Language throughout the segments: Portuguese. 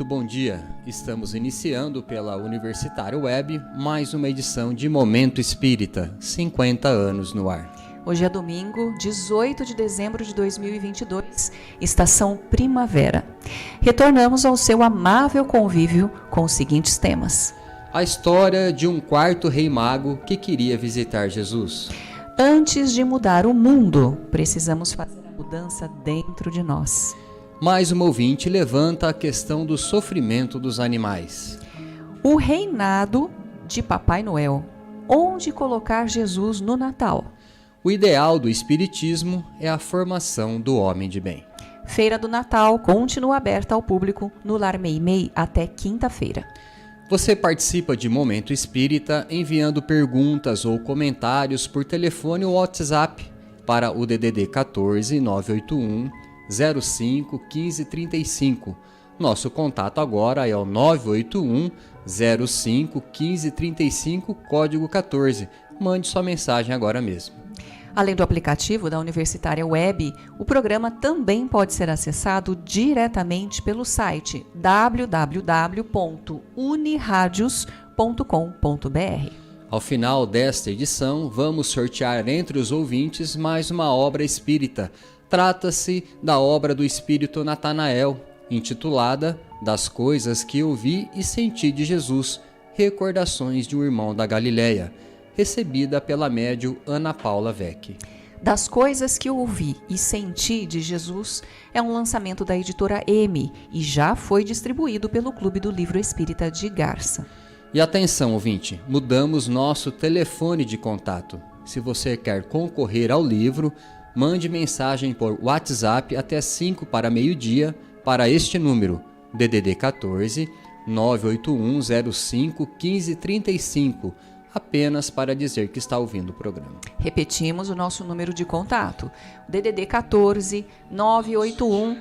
bom dia. Estamos iniciando pela Universitário Web mais uma edição de Momento Espírita, 50 anos no ar. Hoje é domingo, 18 de dezembro de 2022, estação primavera. Retornamos ao seu amável convívio com os seguintes temas. A história de um quarto rei mago que queria visitar Jesus. Antes de mudar o mundo, precisamos fazer a mudança dentro de nós. Mais uma ouvinte levanta a questão do sofrimento dos animais. O reinado de Papai Noel. Onde colocar Jesus no Natal? O ideal do Espiritismo é a formação do homem de bem. Feira do Natal continua aberta ao público no Lar Meimei até quinta-feira. Você participa de Momento Espírita enviando perguntas ou comentários por telefone ou WhatsApp para o DDD 14 981 05 15 35. Nosso contato agora é o 981 05 15 35, código 14. Mande sua mensagem agora mesmo. Além do aplicativo da Universitária Web, o programa também pode ser acessado diretamente pelo site www.uniradios.com.br. Ao final desta edição, vamos sortear entre os ouvintes mais uma obra espírita. Trata-se da obra do Espírito Natanael, intitulada Das Coisas que Ouvi e Senti de Jesus, Recordações de um Irmão da Galileia, recebida pela médium Ana Paula Vecchi. Das Coisas que Ouvi e Senti de Jesus é um lançamento da editora M e já foi distribuído pelo Clube do Livro Espírita de Garça. E atenção, ouvinte, mudamos nosso telefone de contato. Se você quer concorrer ao livro, mande mensagem por WhatsApp até 5 para meio-dia para este número, DDD 14 981 05 15 35, apenas para dizer que está ouvindo o programa. Repetimos o nosso número de contato, DDD 14 981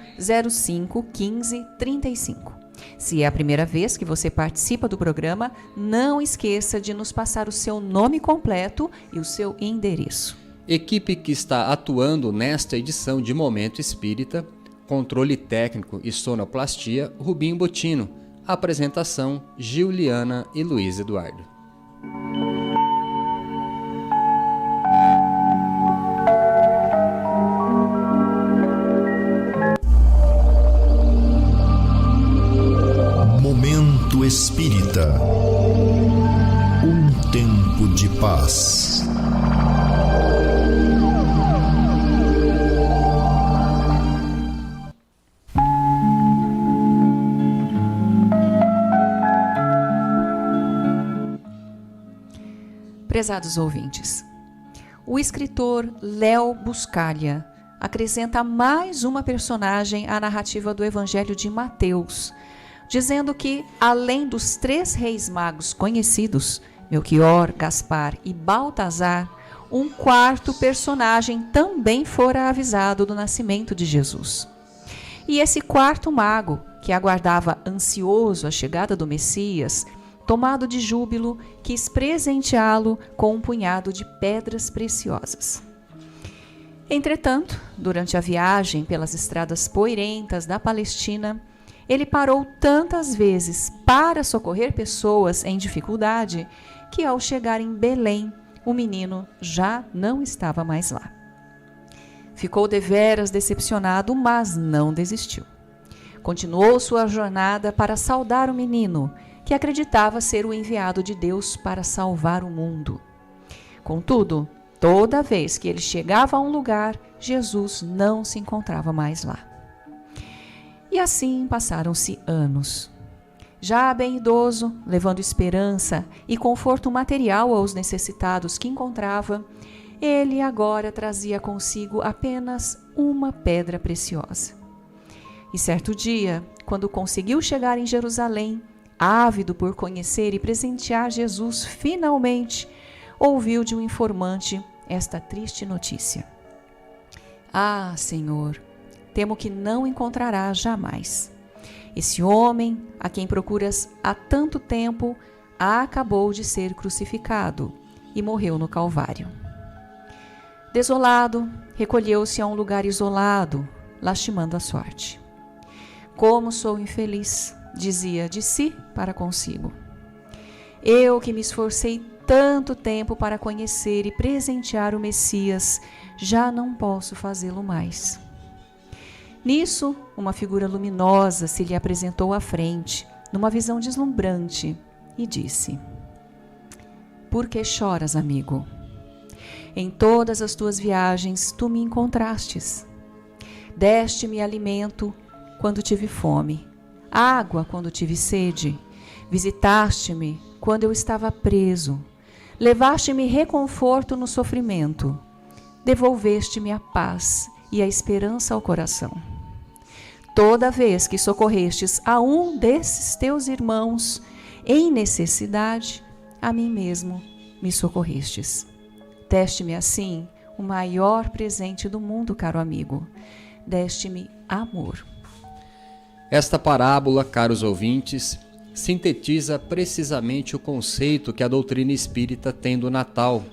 05 15 35. Se é a primeira vez que você participa do programa, não esqueça de nos passar o seu nome completo e o seu endereço. Equipe que está atuando nesta edição de Momento Espírita, controle técnico e sonoplastia, Rubinho Botino. Apresentação, Giuliana e Luiz Eduardo. Momento Espírita. Um tempo de paz. Prezados ouvintes, o escritor Léo Buscaglia acrescenta mais uma personagem à narrativa do Evangelho de Mateus, dizendo que, além dos 3 reis magos conhecidos, Melquior, Gaspar e Baltazar, um quarto personagem também fora avisado do nascimento de Jesus. E esse quarto mago, que aguardava ansioso a chegada do Messias, tomado de júbilo, quis presenteá-lo com um punhado de pedras preciosas. Entretanto, durante a viagem pelas estradas poeirentas da Palestina, ele parou tantas vezes para socorrer pessoas em dificuldade que, ao chegar em Belém, o menino já não estava mais lá. Ficou deveras decepcionado, mas não desistiu. Continuou sua jornada para saudar o menino, que acreditava ser o enviado de Deus para salvar o mundo. Contudo, toda vez que ele chegava a um lugar, Jesus não se encontrava mais lá. E assim passaram-se anos. Já bem idoso, levando esperança e conforto material aos necessitados que encontrava, ele agora trazia consigo apenas uma pedra preciosa. E certo dia, quando conseguiu chegar em Jerusalém, ávido por conhecer e presentear Jesus, finalmente ouviu de um informante esta triste notícia. Ah, Senhor, temo que não encontrarás jamais. Esse homem, a quem procuras há tanto tempo, acabou de ser crucificado e morreu no Calvário. Desolado, recolheu-se a um lugar isolado, lastimando a sorte. Como sou infeliz! dizia de si para consigo. Eu que me esforcei tanto tempo para conhecer e presentear o Messias, já não posso fazê-lo mais. Nisso, uma figura luminosa se lhe apresentou à frente, numa visão deslumbrante, e disse: Por que choras, amigo? Em todas as tuas viagens tu me encontrastes. Deste-me alimento quando tive fome, água quando tive sede, visitaste-me quando eu estava preso, levaste-me reconforto no sofrimento, devolveste-me a paz e a esperança ao coração. Toda vez que socorrestes a um desses teus irmãos em necessidade, a mim mesmo me socorrestes. Deste-me assim o maior presente do mundo, caro amigo. Deste-me amor. Esta parábola, caros ouvintes, sintetiza precisamente o conceito que a doutrina espírita tem do Natal,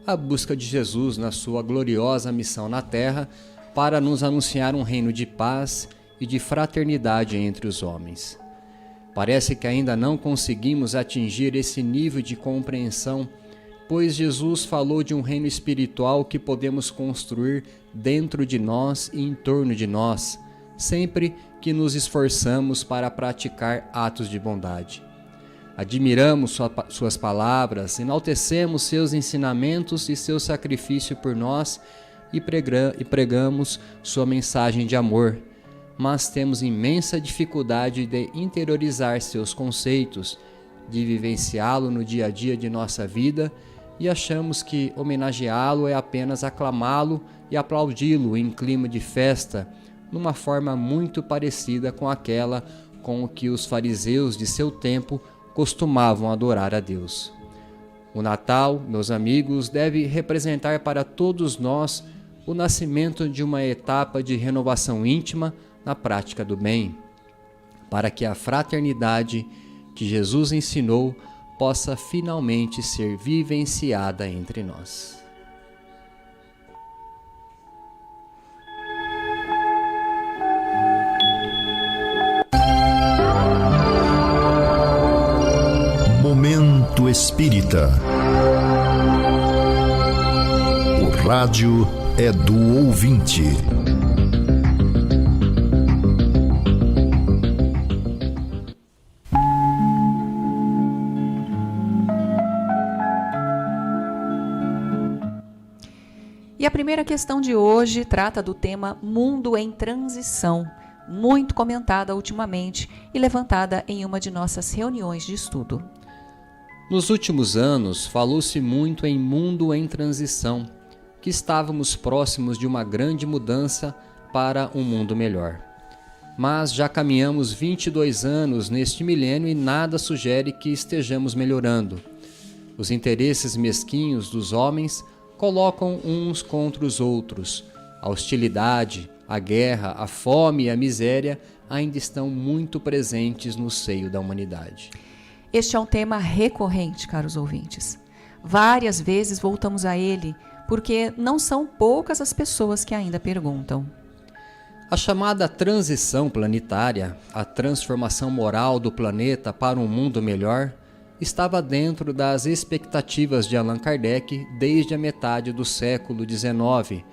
a busca de Jesus na sua gloriosa missão na Terra para nos anunciar um reino de paz e de fraternidade entre os homens. Parece que ainda não conseguimos atingir esse nível de compreensão, pois Jesus falou de um reino espiritual que podemos construir dentro de nós e em torno de nós, sempre que nos esforçamos para praticar atos de bondade. Admiramos suas palavras, enaltecemos seus ensinamentos e seu sacrifício por nós e pregamos sua mensagem de amor, mas temos imensa dificuldade de interiorizar seus conceitos, de vivenciá-lo no dia a dia de nossa vida, e achamos que homenageá-lo é apenas aclamá-lo e aplaudi-lo em clima de festa, numa forma muito parecida com aquela com que os fariseus de seu tempo costumavam adorar a Deus. O Natal, meus amigos, deve representar para todos nós o nascimento de uma etapa de renovação íntima na prática do bem, para que a fraternidade que Jesus ensinou possa finalmente ser vivenciada entre nós. Momento Espírita. O rádio é do ouvinte. E a primeira questão de hoje trata do tema Mundo em Transição, muito comentada ultimamente e levantada em uma de nossas reuniões de estudo. Nos últimos anos, falou-se muito em mundo em transição, que estávamos próximos de uma grande mudança para um mundo melhor. Mas já caminhamos 22 anos neste milênio e nada sugere que estejamos melhorando. Os interesses mesquinhos dos homens colocam uns contra os outros. A hostilidade, a guerra, a fome e a miséria ainda estão muito presentes no seio da humanidade. Este é um tema recorrente, caros ouvintes. Várias vezes voltamos a ele, porque não são poucas as pessoas que ainda perguntam. A chamada transição planetária, a transformação moral do planeta para um mundo melhor, estava dentro das expectativas de Allan Kardec desde a metade do século XIX,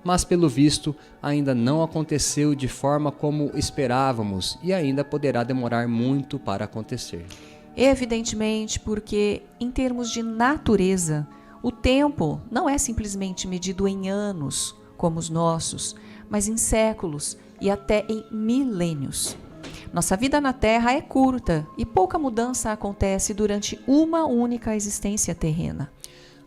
mas pelo visto ainda não aconteceu de forma como esperávamos e ainda poderá demorar muito para acontecer. Evidentemente, porque em termos de natureza, o tempo não é simplesmente medido em anos, como os nossos, mas em séculos e até em milênios. Nossa vida na Terra é curta e pouca mudança acontece durante uma única existência terrena.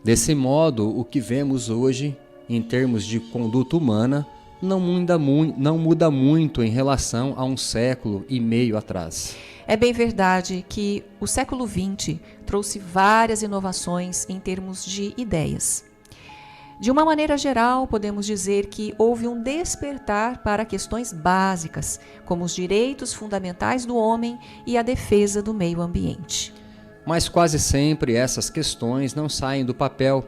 Desse modo, o que vemos hoje, em termos de conduta humana, não muda muito em relação a um século e meio atrás. É bem verdade que o século XX trouxe várias inovações em termos de ideias. De uma maneira geral, podemos dizer que houve um despertar para questões básicas, como os direitos fundamentais do homem e a defesa do meio ambiente. Mas quase sempre essas questões não saem do papel.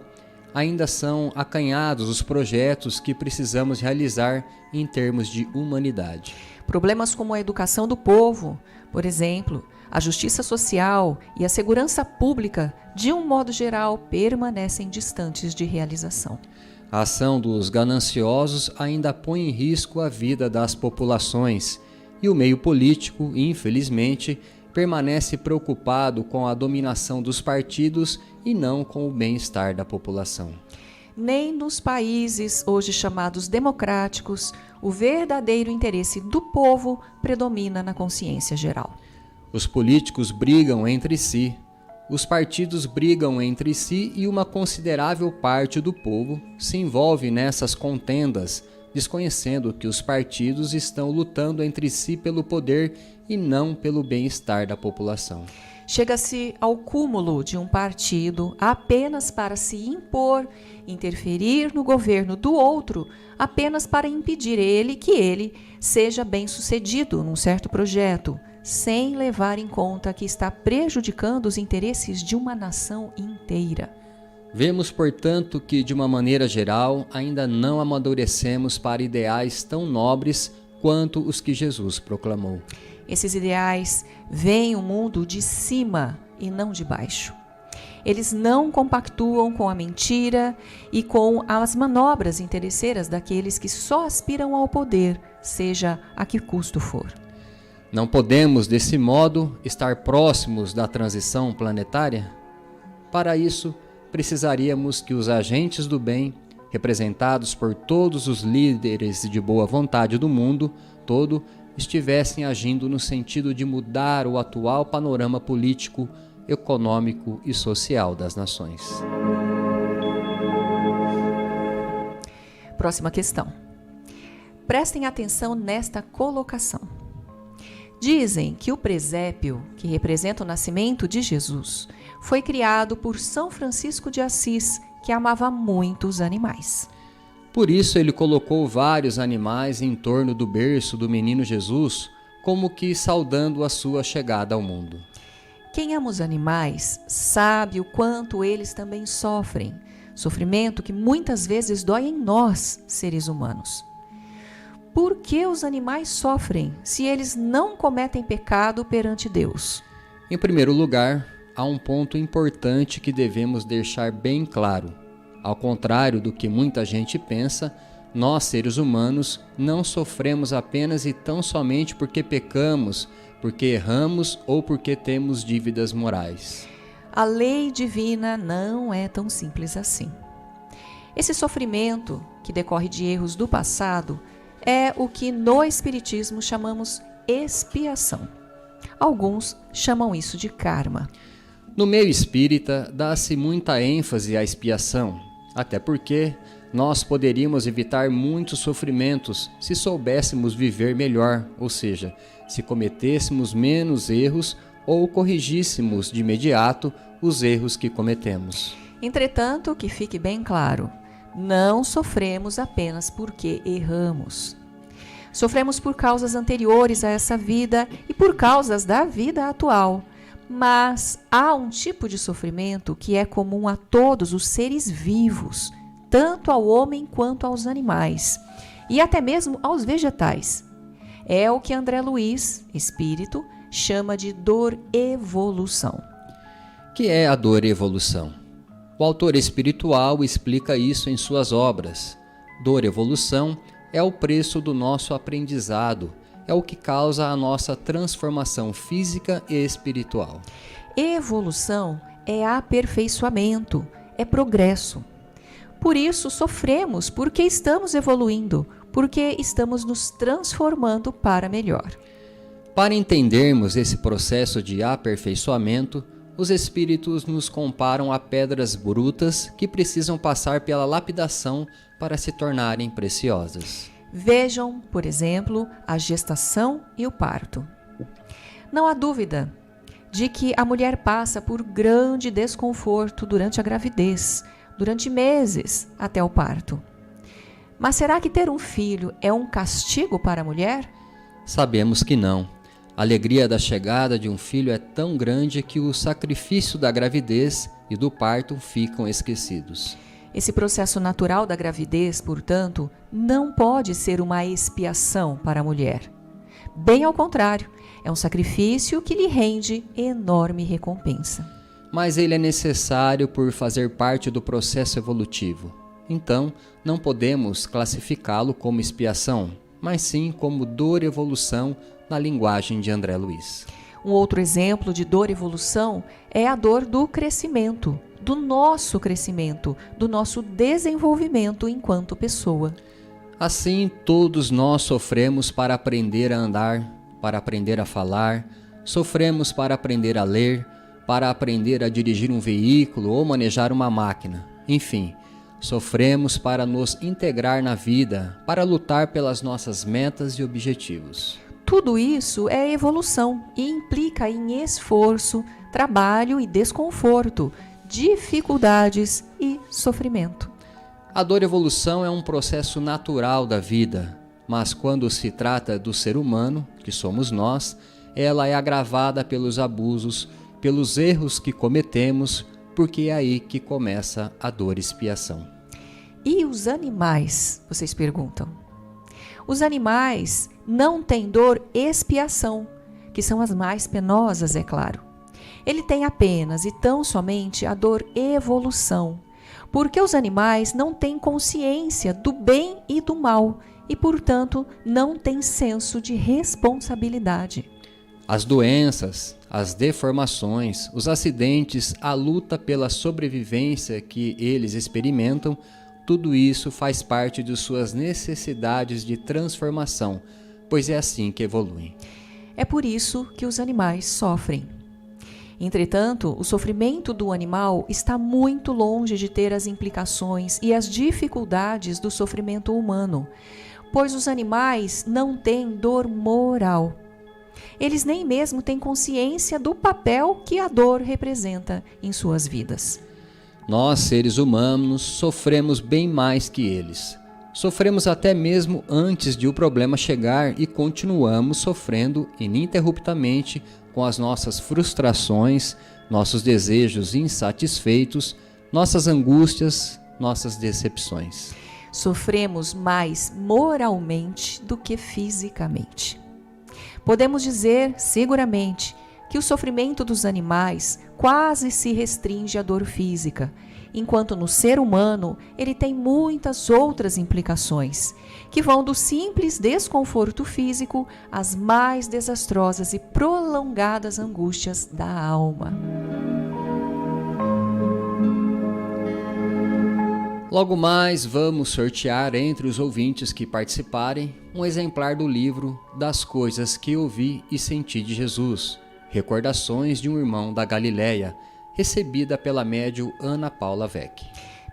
Ainda são acanhados os projetos que precisamos realizar em termos de humanidade. Problemas como a educação do povo, por exemplo, a justiça social e a segurança pública, de um modo geral, permanecem distantes de realização. A ação dos gananciosos ainda põe em risco a vida das populações, e o meio político, infelizmente, permanece preocupado com a dominação dos partidos e não com o bem-estar da população. Nem nos países hoje chamados democráticos, o verdadeiro interesse do povo predomina na consciência geral. Os políticos brigam entre si, os partidos brigam entre si e uma considerável parte do povo se envolve nessas contendas, desconhecendo que os partidos estão lutando entre si pelo poder e não pelo bem-estar da população. Chega-se ao cúmulo de um partido apenas para se impor, interferir no governo do outro, apenas para impedir que ele seja bem-sucedido num certo projeto, sem levar em conta que está prejudicando os interesses de uma nação inteira. Vemos, portanto, que, de uma maneira geral, ainda não amadurecemos para ideais tão nobres quanto os que Jesus proclamou. Esses ideais veem o mundo de cima e não de baixo. Eles não compactuam com a mentira e com as manobras interesseiras daqueles que só aspiram ao poder, seja a que custo for. Não podemos, desse modo, estar próximos da transição planetária? Para isso, precisaríamos que os agentes do bem, representados por todos os líderes de boa vontade do mundo todo, estivessem agindo no sentido de mudar o atual panorama político, econômico e social das nações. Próxima questão. Prestem atenção nesta colocação. Dizem que o presépio, que representa o nascimento de Jesus, foi criado por São Francisco de Assis, que amava muito os animais. Por isso ele colocou vários animais em torno do berço do menino Jesus, como que saudando a sua chegada ao mundo. Quem ama os animais sabe o quanto eles também sofrem, sofrimento que muitas vezes dói em nós, seres humanos. Por que os animais sofrem se eles não cometem pecado perante Deus? Em primeiro lugar, há um ponto importante que devemos deixar bem claro. Ao contrário do que muita gente pensa, nós, seres humanos, não sofremos apenas e tão somente porque pecamos, porque erramos ou porque temos dívidas morais. A lei divina não é tão simples assim. Esse sofrimento, que decorre de erros do passado, é o que no Espiritismo chamamos expiação. Alguns chamam isso de karma. No meio espírita, dá-se muita ênfase à expiação, até porque nós poderíamos evitar muitos sofrimentos se soubéssemos viver melhor, ou seja, se cometêssemos menos erros ou corrigíssemos de imediato os erros que cometemos. Entretanto, que fique bem claro, não sofremos apenas porque erramos. Sofremos por causas anteriores a essa vida e por causas da vida atual. Mas há um tipo de sofrimento que é comum a todos os seres vivos, tanto ao homem quanto aos animais, e até mesmo aos vegetais. É o que André Luiz, espírito, chama de dor-evolução. Que é a dor-evolução? O autor espiritual explica isso em suas obras. Dor-evolução é o preço do nosso aprendizado, é o que causa a nossa transformação física e espiritual. Evolução é aperfeiçoamento, é progresso. Por isso sofremos, porque estamos evoluindo, porque estamos nos transformando para melhor. Para entendermos esse processo de aperfeiçoamento, os espíritos nos comparam a pedras brutas que precisam passar pela lapidação para se tornarem preciosas. Vejam, por exemplo, a gestação e o parto. Não há dúvida de que a mulher passa por grande desconforto durante a gravidez, durante meses até o parto. Mas será que ter um filho é um castigo para a mulher? Sabemos que não. A alegria da chegada de um filho é tão grande que o sacrifício da gravidez e do parto ficam esquecidos. Esse processo natural da gravidez, portanto, não pode ser uma expiação para a mulher. Bem ao contrário, é um sacrifício que lhe rende enorme recompensa. Mas ele é necessário por fazer parte do processo evolutivo. Então, não podemos classificá-lo como expiação, mas sim como dor-evolução na linguagem de André Luiz. Um outro exemplo de dor-evolução é a dor do crescimento, do nosso crescimento, do nosso desenvolvimento enquanto pessoa. Assim, todos nós sofremos para aprender a andar, para aprender a falar, sofremos para aprender a ler, para aprender a dirigir um veículo ou manejar uma máquina. Enfim, sofremos para nos integrar na vida, para lutar pelas nossas metas e objetivos. Tudo isso é evolução e implica em esforço, trabalho e desconforto, dificuldades e sofrimento. A dor-evolução é um processo natural da vida, mas quando se trata do ser humano, que somos nós, ela é agravada pelos abusos, pelos erros que cometemos, porque é aí que começa a dor-expiação. E os animais, vocês perguntam? Os animais não têm dor-expiação, que são as mais penosas, é claro. Ele tem apenas e tão somente a dor-evolução, porque os animais não têm consciência do bem e do mal e, portanto, não têm senso de responsabilidade. As doenças, as deformações, os acidentes, a luta pela sobrevivência que eles experimentam, tudo isso faz parte de suas necessidades de transformação, pois é assim que evoluem. É por isso que os animais sofrem. Entretanto, o sofrimento do animal está muito longe de ter as implicações e as dificuldades do sofrimento humano, pois os animais não têm dor moral. Eles nem mesmo têm consciência do papel que a dor representa em suas vidas. Nós, seres humanos, sofremos bem mais que eles. Sofremos até mesmo antes de o problema chegar e continuamos sofrendo ininterruptamente com as nossas frustrações, nossos desejos insatisfeitos, nossas angústias, nossas decepções. Sofremos mais moralmente do que fisicamente. Podemos dizer, seguramente, que o sofrimento dos animais quase se restringe à dor física, enquanto no ser humano ele tem muitas outras implicações, que vão do simples desconforto físico às mais desastrosas e prolongadas angústias da alma. Logo mais vamos sortear entre os ouvintes que participarem um exemplar do livro Das Coisas que Ouvi e Senti de Jesus, Recordações de um Irmão da Galileia, recebida pela médium Ana Paula Vec.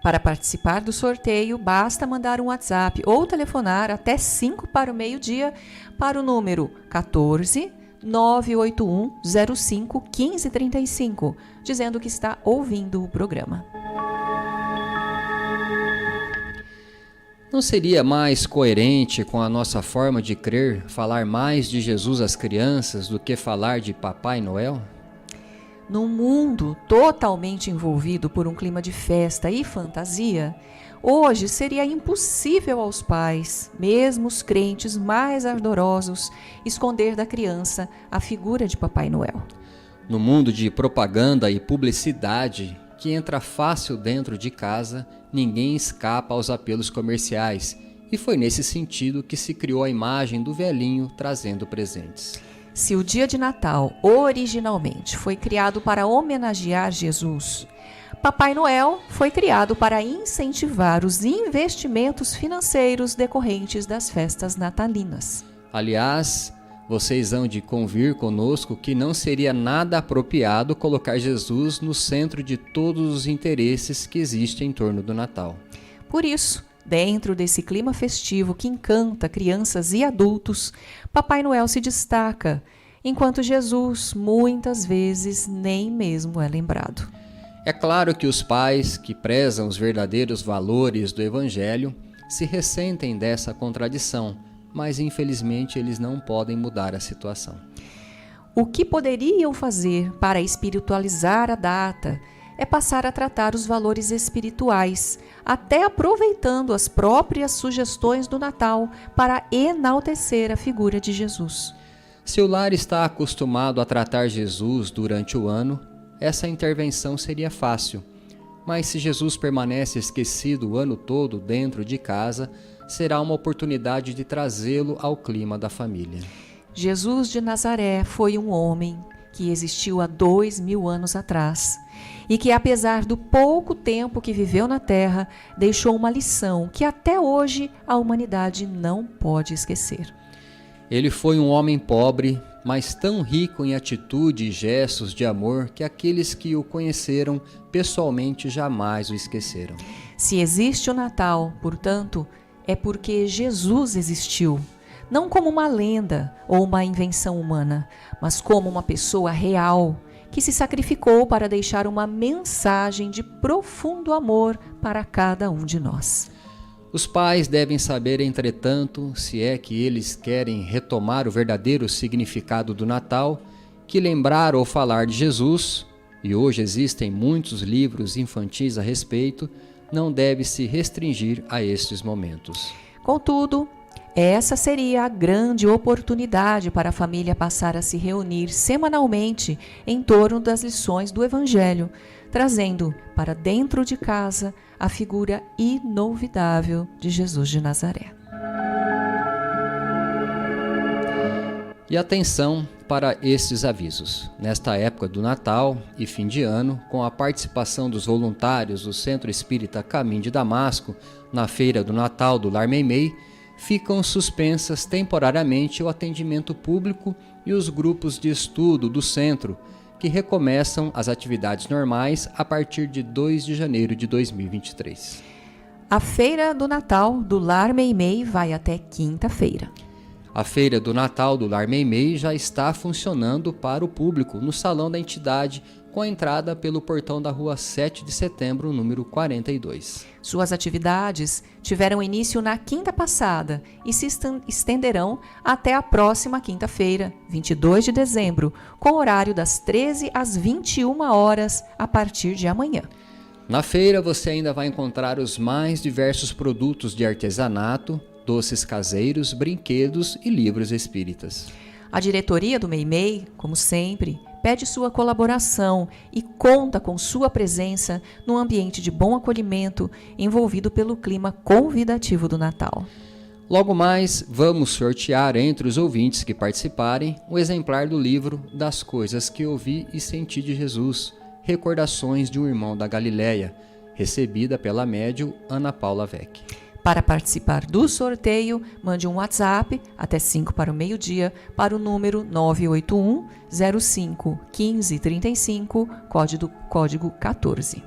Para participar do sorteio, basta mandar um WhatsApp ou telefonar até 5 para o meio-dia para o número 14 981 05 1535, dizendo que está ouvindo o programa. Não seria mais coerente com a nossa forma de crer falar mais de Jesus às crianças do que falar de Papai Noel? Num mundo totalmente envolvido por um clima de festa e fantasia, hoje seria impossível aos pais, mesmo os crentes mais ardorosos, esconder da criança a figura de Papai Noel. No mundo de propaganda e publicidade, que entra fácil dentro de casa, ninguém escapa aos apelos comerciais, e foi nesse sentido que se criou a imagem do velhinho trazendo presentes. Se o dia de Natal, originalmente, foi criado para homenagear Jesus, Papai Noel foi criado para incentivar os investimentos financeiros decorrentes das festas natalinas. Aliás, vocês hão de convir conosco que não seria nada apropriado colocar Jesus no centro de todos os interesses que existem em torno do Natal. Por isso, dentro desse clima festivo que encanta crianças e adultos, Papai Noel se destaca, enquanto Jesus muitas vezes nem mesmo é lembrado. É claro que os pais que prezam os verdadeiros valores do Evangelho se ressentem dessa contradição, mas infelizmente eles não podem mudar a situação. O que poderiam fazer para espiritualizar a data é passar a tratar os valores espirituais, até aproveitando as próprias sugestões do Natal para enaltecer a figura de Jesus. Se o lar está acostumado a tratar Jesus durante o ano, essa intervenção seria fácil. Mas se Jesus permanece esquecido o ano todo dentro de casa, será uma oportunidade de trazê-lo ao clima da família. Jesus de Nazaré foi um homem que existiu há 2000 anos atrás e que, apesar do pouco tempo que viveu na Terra, deixou uma lição que até hoje a humanidade não pode esquecer. Ele foi um homem pobre, mas tão rico em atitude e gestos de amor que aqueles que o conheceram pessoalmente jamais o esqueceram. Se existe o Natal, portanto, é porque Jesus existiu, não como uma lenda ou uma invenção humana, mas como uma pessoa real que se sacrificou para deixar uma mensagem de profundo amor para cada um de nós. Os pais devem saber, entretanto, se é que eles querem retomar o verdadeiro significado do Natal, que lembrar ou falar de Jesus, e hoje existem muitos livros infantis a respeito, não deve se restringir a estes momentos. Contudo, essa seria a grande oportunidade para a família passar a se reunir semanalmente em torno das lições do Evangelho, trazendo para dentro de casa a figura inolvidável de Jesus de Nazaré. E atenção para estes avisos. Nesta época do Natal e fim de ano, com a participação dos voluntários do Centro Espírita Caminho de Damasco, na Feira do Natal do Lar Meimei, ficam suspensas temporariamente o atendimento público e os grupos de estudo do centro, que recomeçam as atividades normais a partir de 2 de janeiro de 2023. A Feira do Natal do Lar Meimei vai até quinta-feira. A Feira do Natal do Lar Meimei já está funcionando para o público no salão da entidade, com a entrada pelo portão da rua 7 de setembro, número 42. Suas atividades tiveram início na quinta passada e se estenderão até a próxima quinta-feira, 22 de dezembro, com horário das 13 às 21 horas a partir de amanhã. Na feira você ainda vai encontrar os mais diversos produtos de artesanato, doces caseiros, brinquedos e livros espíritas. A diretoria do Meimei, como sempre, pede sua colaboração e conta com sua presença num ambiente de bom acolhimento, envolvido pelo clima convidativo do Natal. Logo mais, vamos sortear entre os ouvintes que participarem o exemplar do livro Das Coisas que Ouvi e Senti de Jesus, Recordações de um Irmão da Galileia, recebida pela médium Ana Paula Vec. Para participar do sorteio, mande um WhatsApp até 5 para o meio-dia para o número 981 05 15 35, código 14.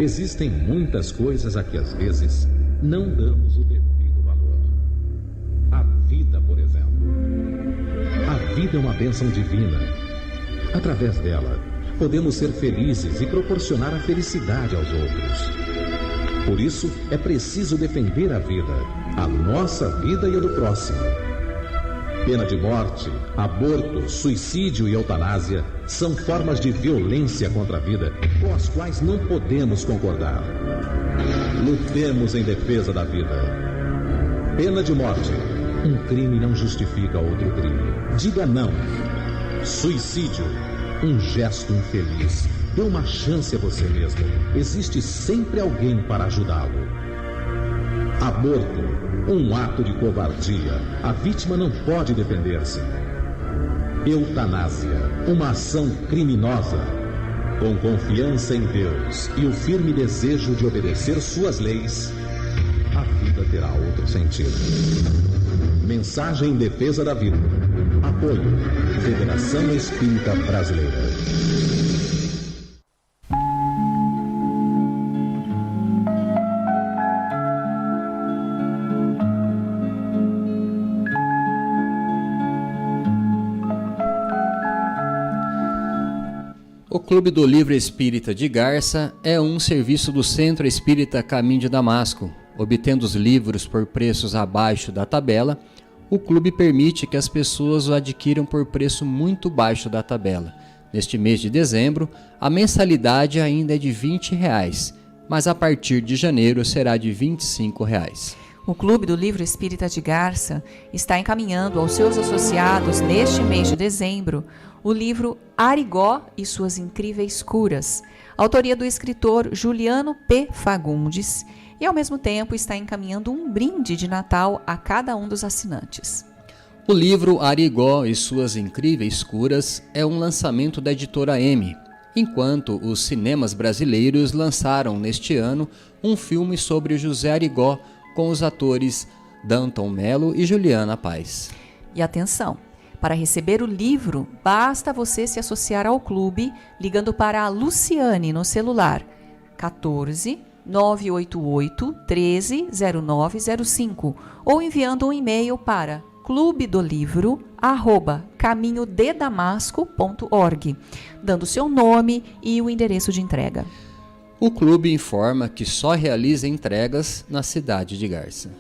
Existem muitas coisas a que às vezes não damos o devido valor. A vida, por exemplo. A vida é uma bênção divina. Através dela, podemos ser felizes e proporcionar a felicidade aos outros. Por isso, é preciso defender a vida, a nossa vida e a do próximo. Pena de morte, aborto, suicídio e eutanásia são formas de violência contra a vida com as quais não podemos concordar. Lutemos em defesa da vida. Pena de morte. Um crime não justifica outro crime. Diga não. Suicídio. Um gesto infeliz. Dê uma chance a você mesmo. Existe sempre alguém para ajudá-lo. Aborto. Um ato de covardia. A vítima não pode defender-se. Eutanásia. Uma ação criminosa. Com confiança em Deus e o firme desejo de obedecer suas leis, a vida terá outro sentido. Mensagem em defesa da vida. Apoio. Federação Espírita Brasileira. O Clube do Livro Espírita de Garça é um serviço do Centro Espírita Caminho de Damasco. Obtendo os livros por preços abaixo da tabela, o clube permite que as pessoas o adquiram por preço muito baixo da tabela, Neste mês de dezembro, a mensalidade ainda é de R$ 20, mas a partir de janeiro será de R$ 25. O Clube do Livro Espírita de Garça está encaminhando aos seus associados, neste mês de dezembro, o livro Arigó e Suas Incríveis Curas, autoria do escritor Juliano P. Fagundes, e ao mesmo tempo está encaminhando um brinde de Natal a cada um dos assinantes. O livro Arigó e Suas Incríveis Curas é um lançamento da editora M, enquanto os cinemas brasileiros lançaram neste ano um filme sobre José Arigó com os atores Danton Mello e Juliana Paz. E atenção, para receber o livro, basta você se associar ao clube ligando para a Luciane no celular 14 988 13 0905 ou enviando um e-mail para clubedolivro@caminhodedamasco.org, dando seu nome e o endereço de entrega. O clube informa que só realiza entregas na cidade de Garça.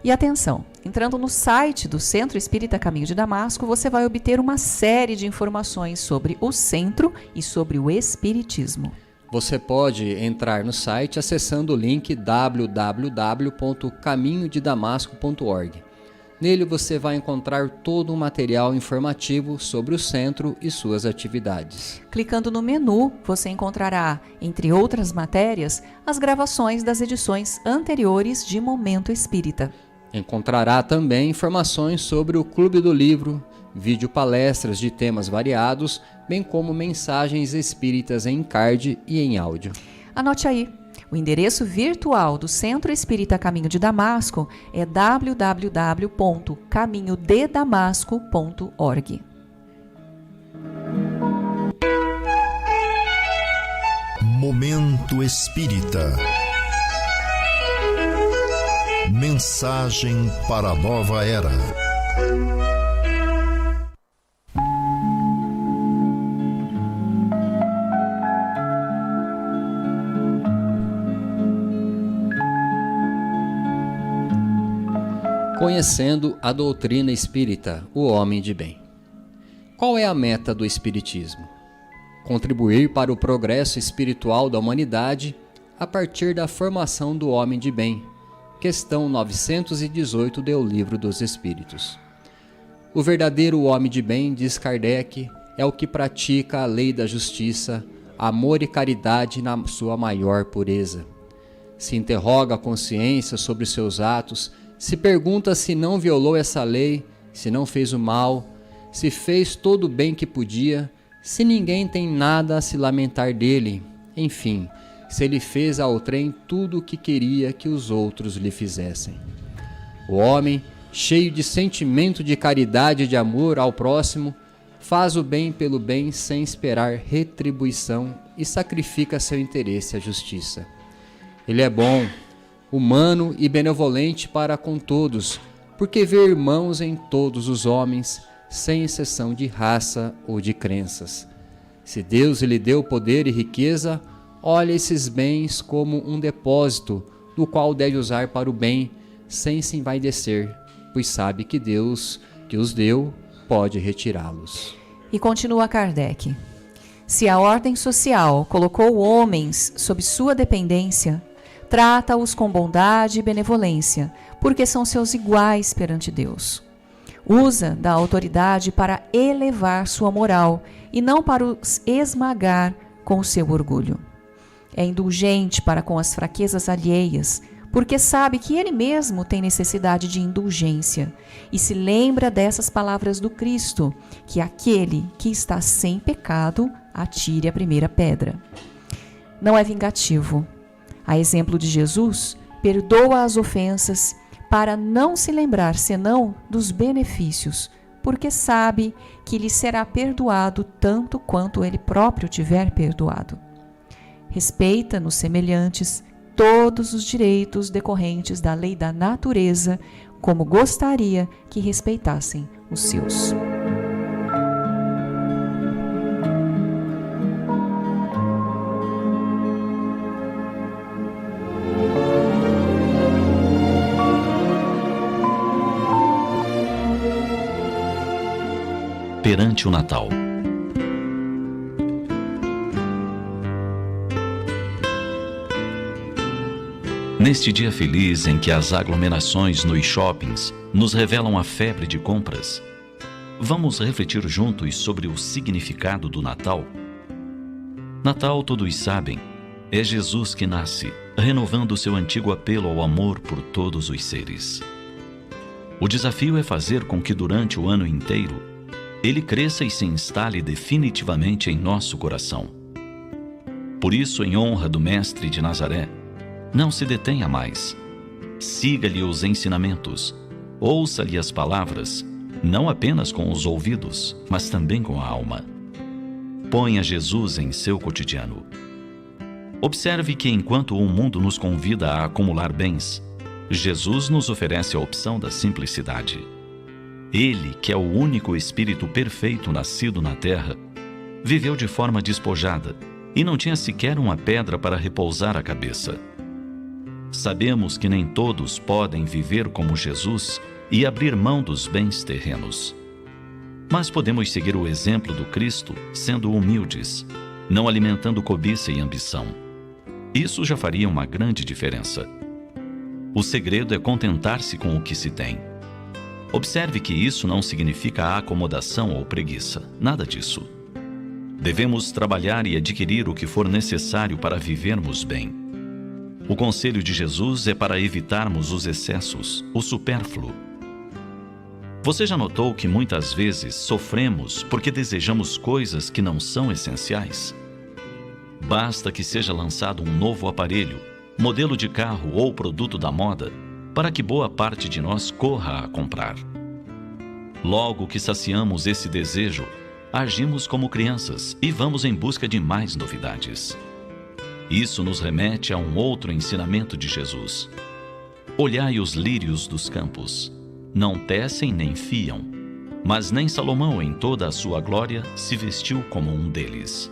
E atenção, entrando no site do Centro Espírita Caminho de Damasco, você vai obter uma série de informações sobre o centro e sobre o espiritismo. Você pode entrar no site acessando o link www.caminhodedamasco.org. Nele você vai encontrar todo um material informativo sobre o centro e suas atividades. Clicando no menu, você encontrará, entre outras matérias, as gravações das edições anteriores de Momento Espírita. Encontrará também informações sobre o Clube do Livro, videopalestras de temas variados, bem como mensagens espíritas em card e em áudio. Anote aí. O endereço virtual do Centro Espírita Caminho de Damasco é www.caminhodedamasco.org. Momento Espírita. Mensagem para a nova era. Conhecendo a doutrina espírita, o homem de bem. Qual é a meta do espiritismo? Contribuir para o progresso espiritual da humanidade a partir da formação do homem de bem. Questão 918 do Livro dos Espíritos. O verdadeiro homem de bem, diz Kardec, é o que pratica a lei da justiça, amor e caridade na sua maior pureza. Se interroga a consciência sobre seus atos, se pergunta se não violou essa lei, se não fez o mal, se fez todo o bem que podia, se ninguém tem nada a se lamentar dele, enfim, se ele fez ao outrem tudo o que queria que os outros lhe fizessem. O homem, cheio de sentimento de caridade e de amor ao próximo, faz o bem pelo bem sem esperar retribuição e sacrifica seu interesse à justiça. Ele é bom, humano e benevolente para com todos, porque vê irmãos em todos os homens, sem exceção de raça ou de crenças. Se Deus lhe deu poder e riqueza, olha esses bens como um depósito, do qual deve usar para o bem, sem se envaidecer, pois sabe que Deus, que os deu, pode retirá-los. E continua Kardec. Se a ordem social colocou homens sob sua dependência, trata-os com bondade e benevolência, porque são seus iguais perante Deus. Usa da autoridade para elevar sua moral e não para os esmagar com o seu orgulho. É indulgente para com as fraquezas alheias, porque sabe que ele mesmo tem necessidade de indulgência e se lembra dessas palavras do Cristo, que aquele que está sem pecado atire a primeira pedra. Não é vingativo. A exemplo de Jesus, perdoa as ofensas para não se lembrar senão dos benefícios, porque sabe que lhe será perdoado tanto quanto ele próprio tiver perdoado. Respeita nos semelhantes todos os direitos decorrentes da lei da natureza, como gostaria que respeitassem os seus. perante o Natal. Neste dia feliz em que as aglomerações nos shoppings nos revelam a febre de compras, vamos refletir juntos sobre o significado do Natal? Natal, todos sabem, é Jesus que nasce, renovando seu antigo apelo ao amor por todos os seres. O desafio é fazer com que durante o ano inteiro ele cresça e se instale definitivamente em nosso coração. Por isso, em honra do Mestre de Nazaré, não se detenha mais. Siga-lhe os ensinamentos, ouça-lhe as palavras, não apenas com os ouvidos, mas também com a alma. Ponha Jesus em seu cotidiano. Observe que enquanto o mundo nos convida a acumular bens, Jesus nos oferece a opção da simplicidade. Ele, que é o único Espírito perfeito nascido na terra, viveu de forma despojada e não tinha sequer uma pedra para repousar a cabeça. Sabemos que nem todos podem viver como Jesus e abrir mão dos bens terrenos. Mas podemos seguir o exemplo do Cristo sendo humildes, não alimentando cobiça e ambição. Isso já faria uma grande diferença. O segredo é contentar-se com o que se tem. Observe que isso não significa acomodação ou preguiça, nada disso. Devemos trabalhar e adquirir o que for necessário para vivermos bem. O conselho de Jesus é para evitarmos os excessos, o supérfluo. Você já notou que muitas vezes sofremos porque desejamos coisas que não são essenciais? Basta que seja lançado um novo aparelho, modelo de carro ou produto da moda, para que boa parte de nós corra a comprar. Logo que saciamos esse desejo, agimos como crianças e vamos em busca de mais novidades. Isso nos remete a um outro ensinamento de Jesus. Olhai os lírios dos campos. Não tecem nem fiam, mas nem Salomão em toda a sua glória se vestiu como um deles.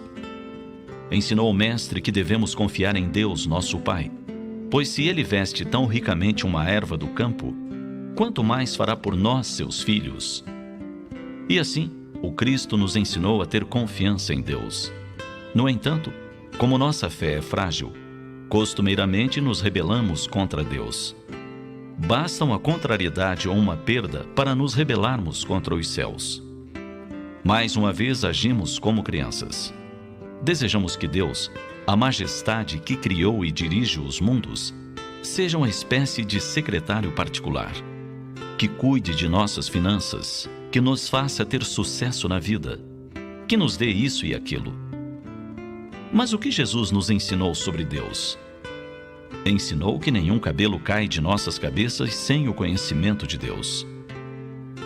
Ensinou o Mestre que devemos confiar em Deus, nosso Pai, pois se Ele veste tão ricamente uma erva do campo, quanto mais fará por nós, seus filhos? E assim, o Cristo nos ensinou a ter confiança em Deus. No entanto, como nossa fé é frágil, costumeiramente nos rebelamos contra Deus. Basta uma contrariedade ou uma perda para nos rebelarmos contra os céus. Mais uma vez agimos como crianças. Desejamos que Deus, a majestade que criou e dirige os mundos, seja uma espécie de secretário particular, que cuide de nossas finanças, que nos faça ter sucesso na vida, que nos dê isso e aquilo. Mas o que Jesus nos ensinou sobre Deus? Ensinou que nenhum cabelo cai de nossas cabeças sem o conhecimento de Deus.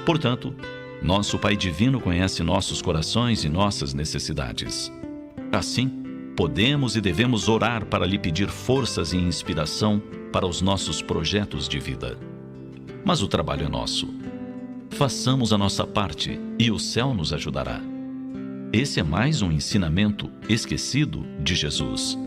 Portanto, nosso Pai Divino conhece nossos corações e nossas necessidades. Assim, podemos e devemos orar para lhe pedir forças e inspiração para os nossos projetos de vida. Mas o trabalho é nosso. Façamos a nossa parte e o céu nos ajudará. Esse é mais um ensinamento esquecido de Jesus.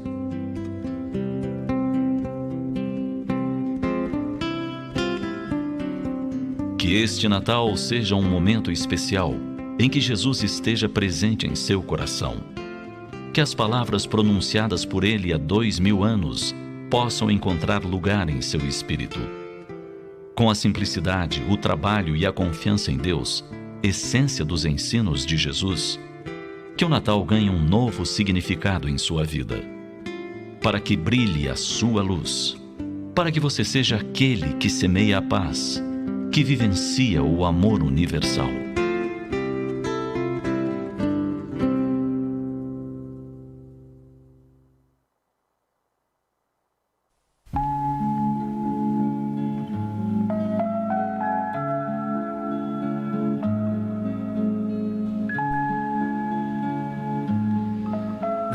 Que este Natal seja um momento especial em que Jesus esteja presente em seu coração. Que as palavras pronunciadas por ele há 2000 anos possam encontrar lugar em seu espírito. Com a simplicidade, o trabalho e a confiança em Deus, essência dos ensinos de Jesus, que o Natal ganhe um novo significado em sua vida, para que brilhe a sua luz, para que você seja aquele que semeia a paz, que vivencia o amor universal.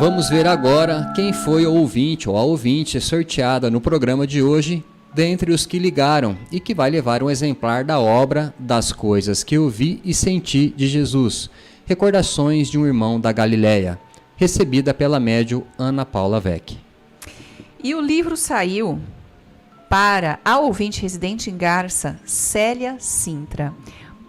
Vamos ver agora quem foi o ouvinte ou a ouvinte sorteada no programa de hoje, dentre os que ligaram e que vai levar um exemplar da obra Das Coisas que Eu Vi e Senti de Jesus, Recordações de um Irmão da Galileia, recebida pela médium Ana Paula Vec. E o livro saiu para a ouvinte residente em Garça, Célia Sintra.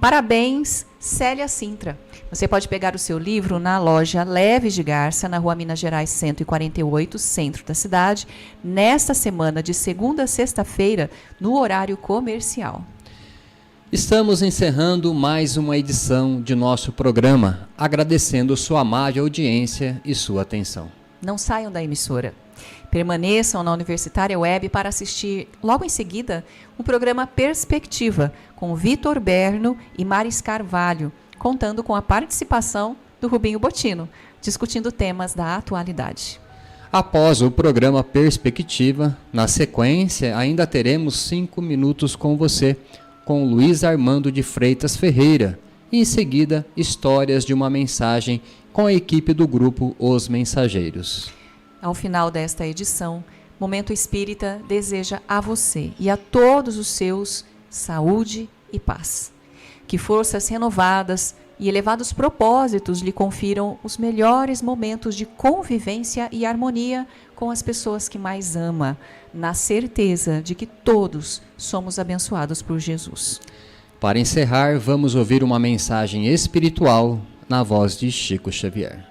Parabéns, Célia Sintra. Você pode pegar o seu livro na loja Leves de Garça, na Rua Minas Gerais 148, centro da cidade, nesta semana de segunda a sexta-feira, no horário comercial. Estamos encerrando mais uma edição de nosso programa, agradecendo sua amável audiência e sua atenção. Não saiam da emissora. Permaneçam na Universitária Web para assistir, logo em seguida, o programa Perspectiva, com Vitor Berno e Maris Carvalho, contando com a participação do Rubinho Bottino, discutindo temas da atualidade. Após o programa Perspectiva, na sequência, ainda teremos 5 minutos com você, com Luiz Armando de Freitas Ferreira, e em seguida, Histórias de uma Mensagem com a equipe do grupo Os Mensageiros. Ao final desta edição, Momento Espírita deseja a você e a todos os seus saúde e paz. Que forças renovadas e elevados propósitos lhe confiram os melhores momentos de convivência e harmonia com as pessoas que mais ama, na certeza de que todos somos abençoados por Jesus. Para encerrar, vamos ouvir uma mensagem espiritual na voz de Chico Xavier.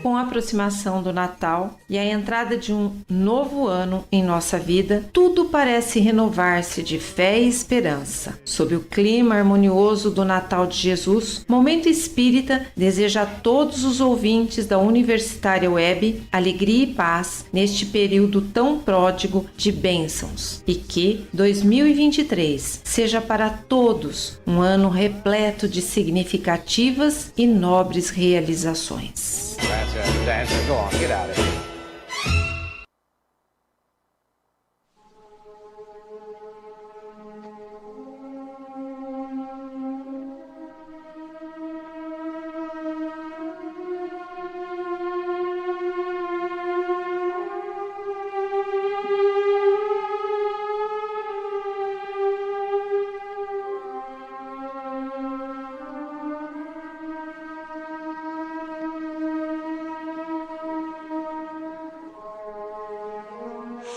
Com a aproximação do Natal e a entrada de um novo ano em nossa vida, tudo parece renovar-se de fé e esperança. Sob o clima harmonioso do Natal de Jesus, Momento Espírita deseja a todos os ouvintes da Universitária Web alegria e paz neste período tão pródigo de bênçãos, e que 2023 seja para todos um ano repleto de significativas e nobres realizações. Dancer, go on, get out of here.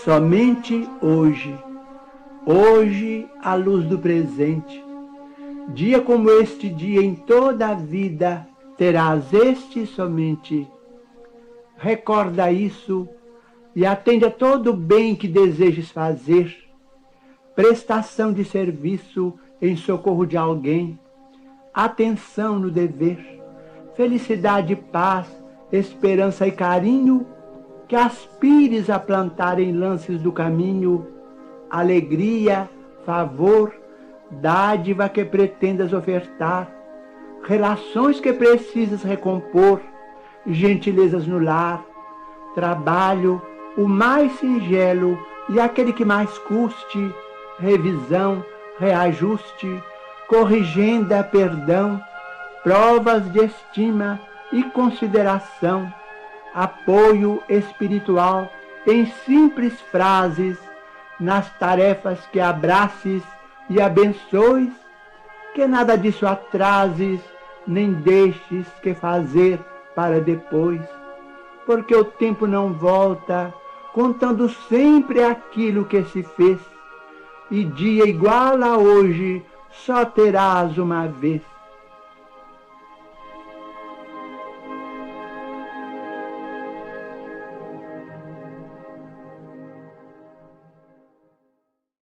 Somente hoje, hoje à luz do presente, dia como este dia em toda a vida, terás este somente. Recorda isso e atende a todo o bem que desejes fazer, prestação de serviço em socorro de alguém, atenção no dever, felicidade, paz, esperança e carinho, que aspires a plantar em lances do caminho, alegria, favor, dádiva que pretendas ofertar, relações que precisas recompor, gentilezas no lar, trabalho, o mais singelo e aquele que mais custe, revisão, reajuste, corrigenda, perdão, provas de estima e consideração, apoio espiritual em simples frases, nas tarefas que abraces e abençoes, que nada disso atrases, nem deixes que fazer para depois, porque o tempo não volta, contando sempre aquilo que se fez, e dia igual a hoje só terás uma vez.